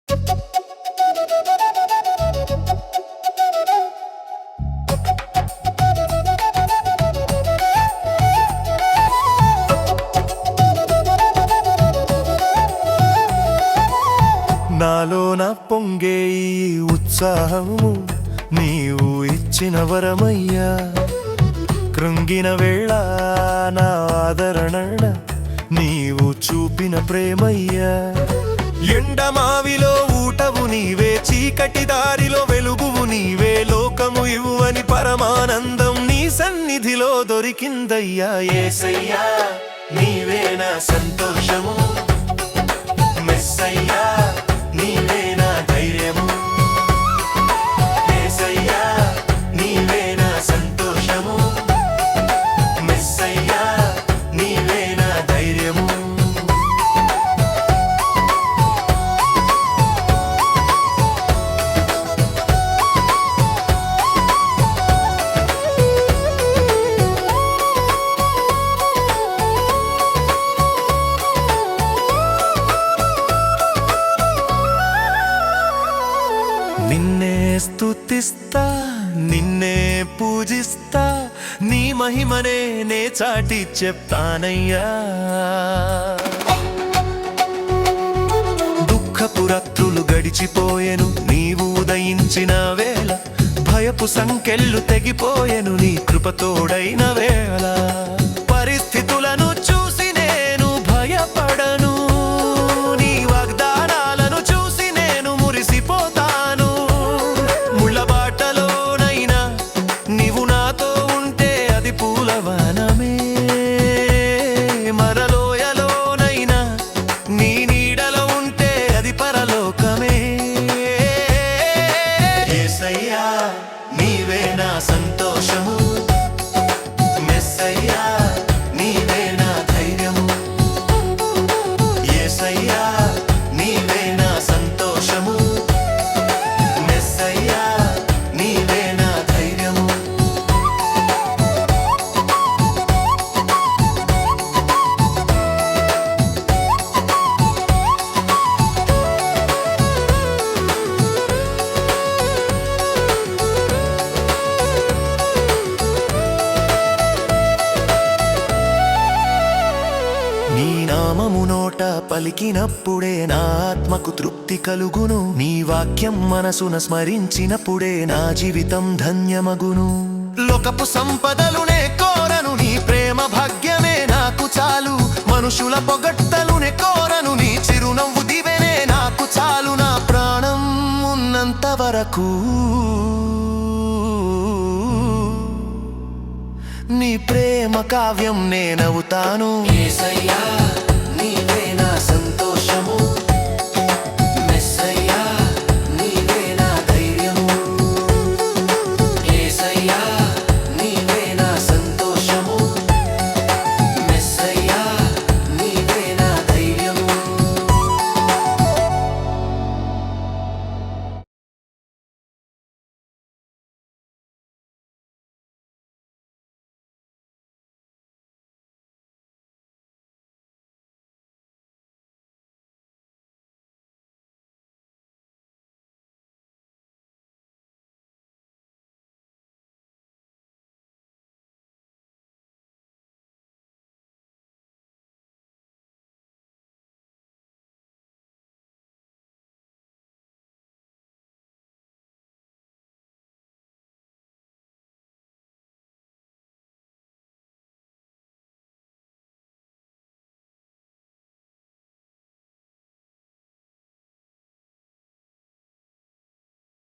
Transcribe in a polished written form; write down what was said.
నాలోన పొంగే ఈ ఉత్సాహము నీవు ఇచ్చిన వరమయ్యా. కృంగిన వేళ నా ఆదరణ నీవు చూపిన ప్రేమయ్యా. ఎండమావిలో ఊటవు నీవే, చీకటి దారిలో వెలుగువు నీవే. లోకము ఇవ్వని పరమానందం నీ సన్నిధిలో దొరికిందయ్యా. యేసయ్యా నీవే నా సంతోషము, మెస్సయ్యా నీవే నా ధైర్యము. యేసయ్యా నీవే నా సంతోషము, మెస్సయ్యా నీవే నా ధైర్యము. నిన్నే స్తుతిస్తా, నిన్నే పూజిస్తా, నీ మహిమనే నే చాటి చెప్తానయ్యా. దుఃఖపు రాత్రులు గడిచిపోయెను నీవు ఉదయించిన వేళ. భయపు సంకెళ్ళు తెగిపోయెను నీ కృపతోడైన వేళ. పరిస్థితులను చూసి నేను భయపడను, నీ వాగ్దానాలను చూసి నేను మురిసిపోతాను. ముళ్ళ బాటలోనైనా నీవు నాతో ఉంటే అది పూలవనమే, మరలోయలోనైనా నీ నీడలో ఉంటే అది పరలోకమే. యేసయ్యా నీవే నా సంతోషము, మెస్సయ్యా నీవే నా ధైర్యము. యేసయ్యా నీవే నా సంతోషము, మెస్సయ్యా నీవే నా ధైర్యము. నీ నామము నోట పలికినప్పుడే నా ఆత్మకు తృప్తి కలుగును. నీ వాక్యం మనసున స్మరించినప్పుడే నా జీవితం ధన్యమగును. లోకపు సంపదలునే కోరను, నీ ప్రేమ భాగ్యమే నాకు చాలు. మనుషుల పొగడ్తలునే కోరను, నీ చిరునవ్వు దివెనే నాకు చాలు. నా ప్రాణం ఉన్నంత వరకు నీ ప్రేమ కావ్యం నేనవుతాను. యేసయ్యా